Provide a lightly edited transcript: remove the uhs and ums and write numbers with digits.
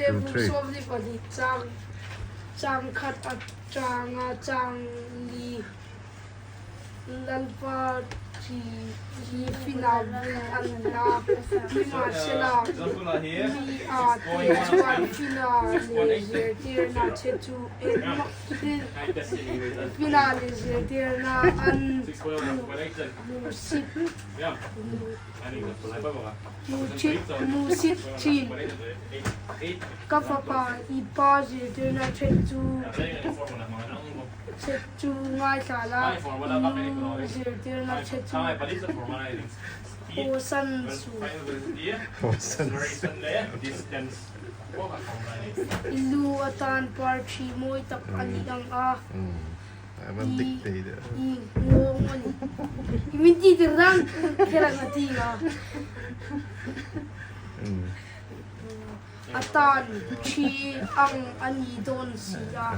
2, 3. Ṭawng khat at Ṭawng li lalpa chi final an la lima sela li chuan final tir na chetu final tir na an musit chin kapapa ipa tir na chetu chetu ngai sala tir na chetu osan su ilu atan parchi moi tak ali ang I'm dictator. ngomani iminti dirang kira natinga atan chi ang ani don siya